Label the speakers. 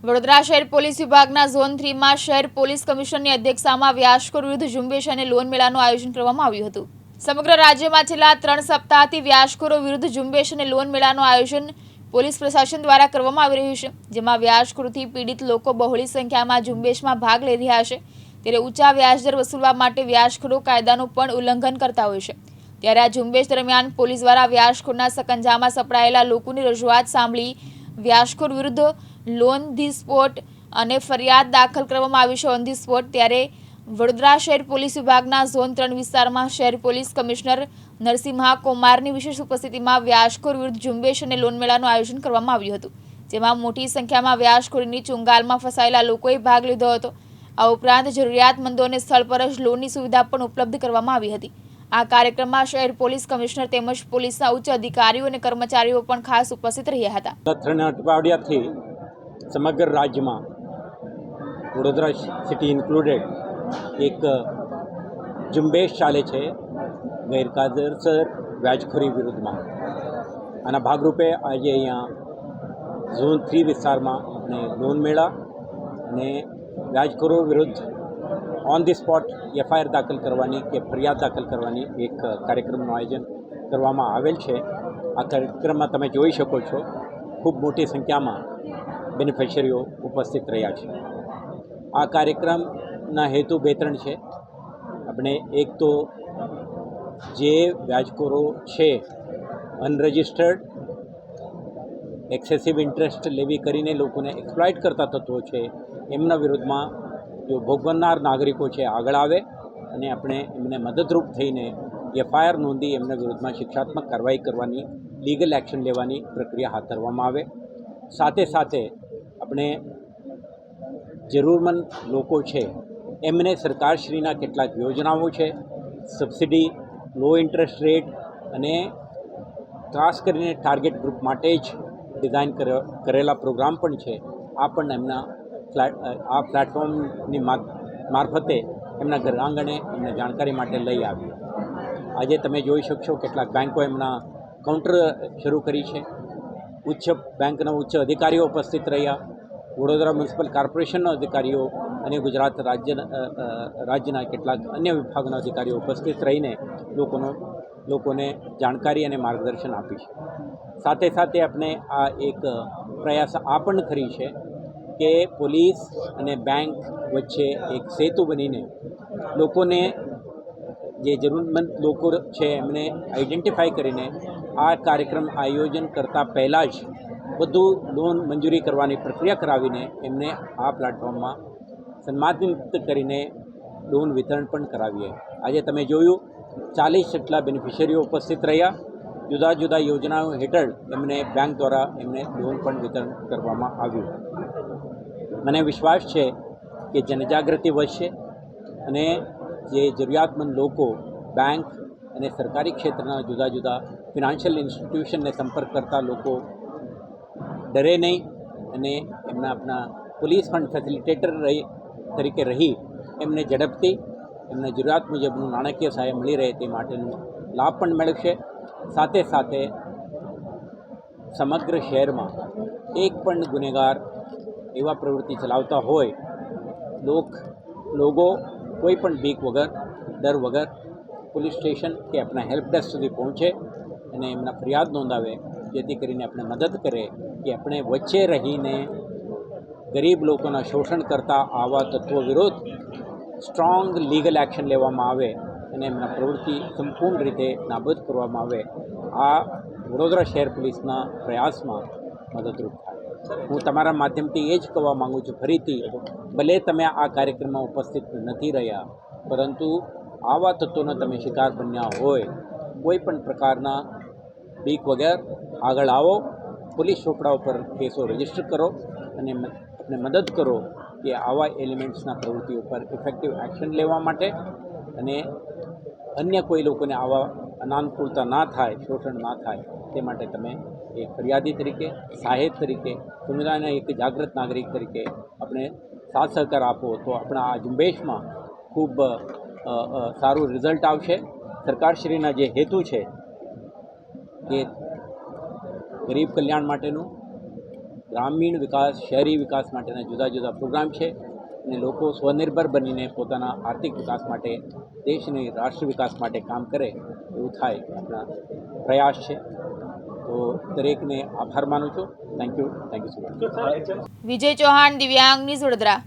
Speaker 1: વડોદરા શહેર પોલીસ વિભાગના ઝોન 3 માં શહેર પોલીસ કમિશનરની અધ્યક્ષતામાં વ્યાજખોર વિરુદ્ધ ઝુંબેશ અને લોન મેળાનું આયોજન કરવામાં આવ્યું હતું। સમગ્ર રાજ્યમાં છેલ્લા 3 સપ્તાહથી વ્યાજખોરો વિરુદ્ધ ઝુંબેશ અને લોન મેળાનું આયોજન પોલીસ પ્રશાસન દ્વારા કરવામાં આવી રહ્યું છે, જેમાં વ્યાજખોરીથી પીડિત લોકો બહોળી સંખ્યામાં ઝુંબેશમાં ભાગ લઈ રહ્યા છે। ત્યારે ઊંચા વ્યાજદર વસૂલવા માટે વ્યાજખોરો કાયદાનું પણ ઉલ્લંઘન કરતા હોય છે। ત્યારે આ ઝુંબેશ દરમિયાન પોલીસ દ્વારા વ્યાજખોરના સકંજામાં સપડાયેલા લોકોની રજૂઆત સાંભળી વ્યાજખોર વિરુદ્ધ લોન ધી સ્પોટ અને ફરિયાદ દાખલ કરવામાં આવી છે ઓન ધી સ્પોટ। ત્યારે વડોદરા શહેર પોલીસ વિભાગના ઝોન 3 વિસ્તારમાં શહેર પોલીસ કમિશનર નરસિંહા કુમારની વિશેષ ઉપસ્થિતિમાં વ્યાજખોર વિરુદ્ધ ઝુંબેશ અને લોન મેળાનું આયોજન કરવામાં આવ્યું હતું, જેમાં મોટી સંખ્યામાં વ્યાજખોરીની ચુંગાલમાં ફસાયેલા લોકોએ ભાગ લીધો હતો। આ ઉપરાંત જરૂરિયાતમંદોને સ્થળ પર જ લોનની સુવિધા પણ ઉપલબ્ધ કરવામાં આવી હતી। આ કાર્યક્રમમાં શહેર પોલીસ કમિશનર તેમજ પોલીસના ઉચ્ચ અધિકારીઓ અને કર્મચારીઓ પણ ખાસ ઉપસ્થિત રહ્યા હતા।
Speaker 2: સમગ્ર રાજ્યમાં વડોદરા સિટી ઇન્ક્લુડેડ એક ઝુંબેશ ચાલે છે ગેરકાયદેસર વ્યાજખોરી વિરુદ્ધમાં। આના ભાગરૂપે આજે અહીંયા ઝોન 3 વિસ્તારમાં આપણે લોન મેળા અને વ્યાજખોરો વિરુદ્ધ ઓન ધી સ્પોટ એફઆઈઆર દાખલ કરવાની કે ફરિયાદ દાખલ કરવાની એક કાર્યક્રમનું આયોજન કરવામાં આવેલ છે। આ કાર્યક્રમમાં તમે જોઈ શકો છો ખૂબ મોટી સંખ્યામાં બેનિફિશરીઓ ઉપસ્થિત રહ્યા છે। આ કાર્યક્રમના હેતુ 2-3 છે। આપણે એક તો જે વ્યાજખોરો છે અનરજિસ્ટર્ડ એક્સેસિવ ઇન્ટરેસ્ટ લેવી કરીને લોકોને એક્સપ્લોઇટ કરતા તત્વો છે, એમના વિરુદ્ધમાં જો ભોગવનાર નાગરિકો છે આગળ આવે અને આપણે એમને મદદરૂપ થઈને એફઆઈઆર નોંધી એમના વિરુદ્ધમાં શિક્ષાત્મક કાર્યવાહી કરવાની, લીગલ એક્શન લેવાની પ્રક્રિયા હાથ ધરવામાં આવે। સાથે સાથે આપણે જરૂરમંદ લોકો છે એમને સરકારશ્રીના કેટલાક યોજનાઓ છે, સબસિડી, લો ઇન્ટરેસ્ટ રેટ અને ખાસ કરીને ટાર્ગેટ ગ્રુપ માટે જ ડિઝાઇન કરેલા પ્રોગ્રામ પણ છે। આ પણ એમના આ પ્લેટફોર્મની મારફતે એમના ઘર આંગણે એમને જાણકારી માટે લઈ આવી। આજે તમે જોઈ શકશો કેટલાક બેન્કો એમના કાઉન્ટર શરૂ કરી છે। બેંકના ઉચ્ચ અધિકારીઓ ઉપસ્થિત રહ્યા, વડોદરા મ્યુનિસિપલ કોર્પોરેશનના અધિકારીઓ અને ગુજરાત રાજ્યના કેટલાક અન્ય વિભાગના અધિકારીઓ ઉપસ્થિત રહીને લોકોને જાણકારી અને માર્ગદર્શન આપી છે। સાથે સાથે આપણે આ એક પ્રયાસ આ પણ કરી છે કે પોલીસ અને બેંક વચ્ચે એક સેતુ બનીને લોકોને જે જરૂરમંદ લોકો છે એમને આઈડેન્ટિફાઈ કરીને આ કાર્યક્રમ આયોજન કરતાં પહેલાં જ બધું લોન મંજૂરી કરવાની પ્રક્રિયા કરાવીને એમને આ પ્લેટફોર્મમાં સન્માનિત કરીને લોન વિતરણ પણ કરાવીએ। આજે તમે જોયું 40 જેટલા બેનિફિશરીઓ ઉપસ્થિત રહ્યા। જુદા જુદા યોજનાઓ હેઠળ એમને બેંક દ્વારા એમને લોન પણ વિતરણ કરવામાં આવ્યું। મને વિશ્વાસ છે કે જનજાગૃતિ વધશે અને જે જરૂરિયાતમંદ લોકો બેંક અને સરકારી ક્ષેત્રના જુદા જુદા ફિનાન્શિયલ ઇન્સ્ટિટ્યુશનને સંપર્ક કરતા લોકો ડરે નહીં અને આપણા પોલીસ ફંડ ફેસિલિટેટર તરીકે રહી એમને ઝડપથી એમને જરૂરિયાત મુજબનું નાણાકીય સહાય મળી રહે તે માટેનું લાભ પણ મેળવશે। સાથે સાથે સમગ્ર શહેરમાં એક પણ ગુનેગાર એવા પ્રવૃત્તિ ચલાવતા હોય લોકો કોઈ પણ બીક વગર, ડર વગર પોલીસ સ્ટેશન કે આપણા હેલ્પ ડેસ્ક સુધી પહોંચે અને એમના ફરિયાદ નોંધાવે, જેથી કરીને આપણે મદદ કરે કે આપણે વચ્ચે રહીને ગરીબ લોકોના શોષણ કરતા આવા તત્વો વિરુદ્ધ સ્ટ્રોંગ લીગલ એક્શન લેવામાં આવે અને એમના પ્રવૃત્તિ સંપૂર્ણ રીતે નાબૂદ કરવામાં આવે। આ વડોદરા શહેર પોલીસના પ્રયાસમાં મદદરૂપ થાય। હું તમારા માધ્યમથી એ જ કહેવા માગું છું ફરીથી, ભલે તમે આ કાર્યક્રમમાં ઉપસ્થિત નથી રહ્યા, પરંતુ આવા તત્વોનો તમે શિકાર બન્યા હોય, કોઈ પણ પ્રકારના બીક વગર આગળ આવો, પોલીસ ચોપડાઓ પર કેસો રજીસ્ટર કરો અને આપણે મદદ કરો કે આવા એલિમેન્ટ્સના પ્રવૃત્તિઓ પર ઇફેક્ટિવ એક્શન લેવા માટે અને અન્ય કોઈ લોકોને આવા અનાનુકૂળતા ના થાય, શોષણ ના થાય તે માટે તમે એક ફરિયાદી તરીકે, સહાયક તરીકે, સમુદાયના એક જાગૃત નાગરિક તરીકે આપણે સાથ સહકાર આપો તો આપણા આ ઝુંબેશમાં ખૂબ સારું રિઝલ્ટ આવશે। સરકારશ્રીના જે હેતુ છે એ ગરીબ કલ્યાણ માટેનું, ગ્રામીણ વિકાસ શહેરી વિકાસ માટેના જુદા જુદા પ્રોગ્રામ છે અને લોકો સ્વનિર્ભર બનીને પોતાના આર્થિક વિકાસ માટે દેશની રાષ્ટ્ર વિકાસ માટે કામ કરે એવું થાય આપણા પ્રયાસ છે. તો દરેકને આભાર માનું છું. Thank you so much.
Speaker 1: Vijay Chauhan, Divyang news, Vadodara.